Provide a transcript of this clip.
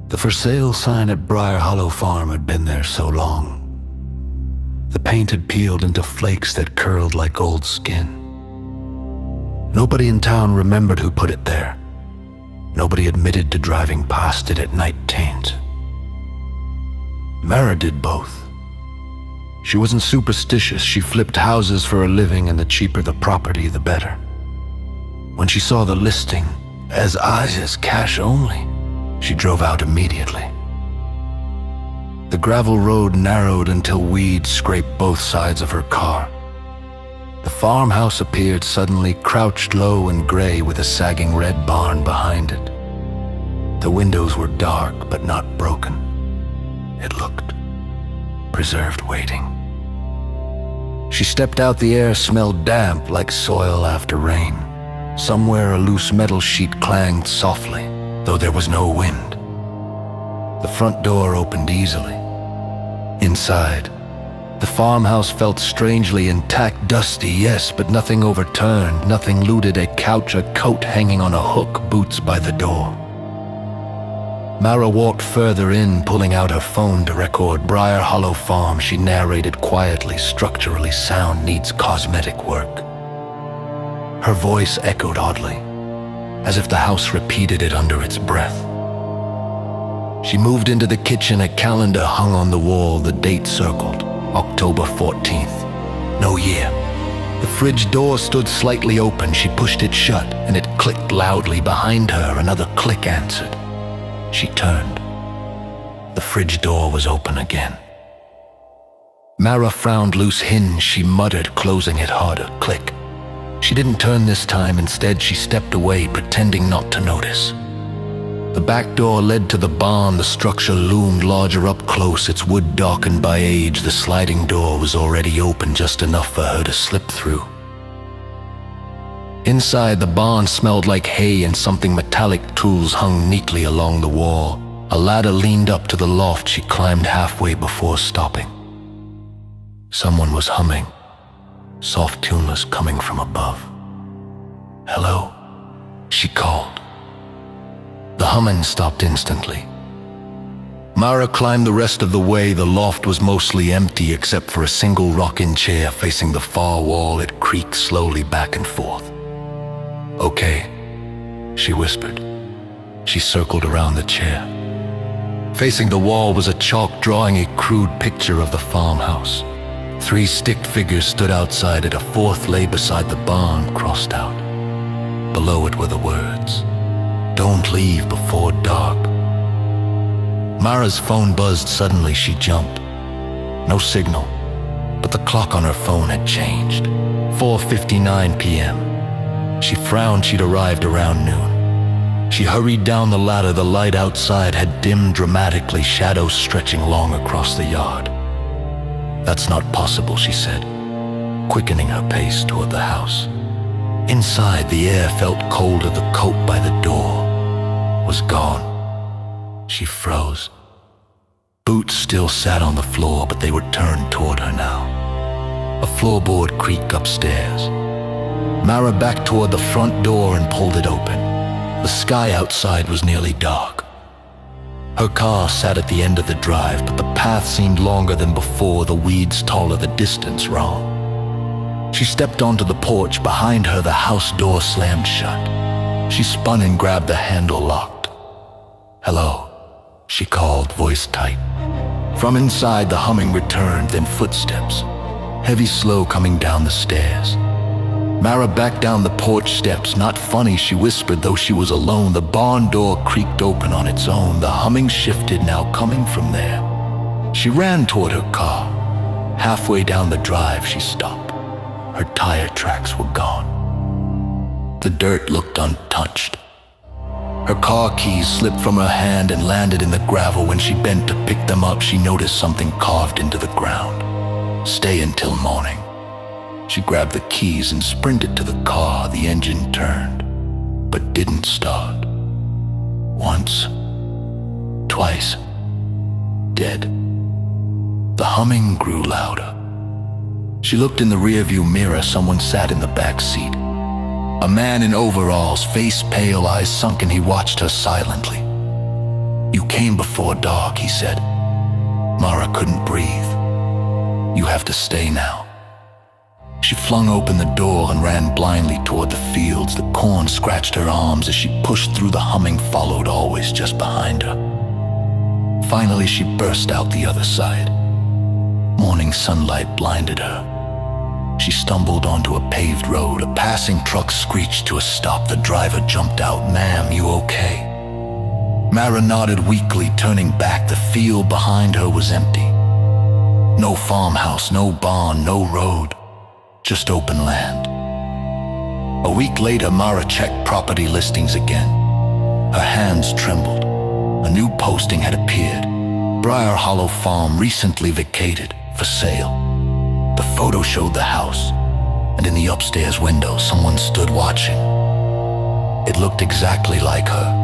The for sale sign at Briar Hollow Farm had been there so long. The paint had peeled into flakes that curled like old skin. Nobody in town remembered who put it there. Nobody admitted to driving past it at night taint. Mara did both. She wasn't superstitious. She flipped houses for a living, and the cheaper the property, the better. When she saw the listing, as cash only, she drove out immediately. The gravel road narrowed until weeds scraped both sides of her car. The farmhouse appeared suddenly, crouched low and gray with a sagging red barn behind it. The windows were dark but not broken. It looked preserved waiting. She stepped out. The air smelled damp like soil after rain. Somewhere a loose metal sheet clanged softly, though there was no wind. The front door opened easily. Inside, the farmhouse felt strangely intact, dusty, yes, but nothing overturned, nothing looted, a couch, a coat hanging on a hook, boots by the door. Mara walked further in, pulling out her phone to record Briar Hollow Farm. She narrated quietly, structurally sound, needs cosmetic work. Her voice echoed oddly, as if the house repeated it under its breath. She moved into the kitchen, a calendar hung on the wall, the date circled, October 14th, no year. The fridge door stood slightly open. She pushed it shut, and it clicked loudly behind her. Another click answered. She turned. The fridge door was open again. Mara frowned. Loose hinge, she muttered, closing it harder. Click. She didn't turn this time. Instead, she stepped away, pretending not to notice. The back door led to the barn. The structure loomed larger up close, its wood darkened by age. The sliding door was already open, just enough for her to slip through. Inside, the barn smelled like hay, and something metallic tools hung neatly along the wall. A ladder leaned up to the loft. She climbed halfway before stopping. Someone was humming, soft, tuneless, coming from above. "Hello," she called. The humming stopped instantly. Mara climbed the rest of the way. The loft was mostly empty except for a single rocking chair facing the far wall. It creaked slowly back and forth. "Okay," she whispered. She circled around the chair. Facing the wall was a chalk drawing, a crude picture of the farmhouse. 3 stick figures stood outside it. A 4th lay beside the barn, crossed out. Below it were the words, "Don't leave before dark." Mara's phone buzzed suddenly. She jumped. No signal, but the clock on her phone had changed. 4:59 p.m. She frowned. She'd arrived around noon. She hurried down the ladder. The light outside had dimmed dramatically, shadows stretching long across the yard. "That's not possible," she said, quickening her pace toward the house. Inside, the air felt colder. The coat by the door was gone. She froze. Boots still sat on the floor, but they were turned toward her now. A floorboard creaked upstairs. Mara backed toward the front door and pulled it open. The sky outside was nearly dark. Her car sat at the end of the drive, but the path seemed longer than before, the weeds taller, the distance wrong. She stepped onto the porch. Behind her, the house door slammed shut. She spun and grabbed the handle, locked. "Hello," she called, voice tight. From inside, the humming returned, then footsteps, heavy, slow, coming down the stairs. Mara backed down the porch steps. "Not funny," she whispered, though she was alone. The barn door creaked open on its own. The humming shifted, now coming from there. She ran toward her car. Halfway down the drive, she stopped. Her tire tracks were gone. The dirt looked untouched. Her car keys slipped from her hand and landed in the gravel. When she bent to pick them up, she noticed something carved into the ground. "Stay until morning." She grabbed the keys and sprinted to the car. The engine turned, but didn't start. Once, twice, dead. The humming grew louder. She looked in the rearview mirror. Someone sat in the back seat. A man in overalls, face pale, eyes sunken. He watched her silently. "You came before dark," he said. Mara couldn't breathe. "You have to stay now." She flung open the door and ran blindly toward the fields. The corn scratched her arms as she pushed through. The humming followed, always just behind her. Finally, she burst out the other side. Morning sunlight blinded her. She stumbled onto a paved road. A passing truck screeched to a stop. The driver jumped out. "Ma'am, you okay?" Mara nodded weakly, turning back. The field behind her was empty. No farmhouse, no barn, no road, just open land. A week later, Mara checked property listings again. Her hands trembled. A new posting had appeared. Briar Hollow Farm, recently vacated, for sale. The photo showed the house, and in the upstairs window, someone stood watching. It looked exactly like her.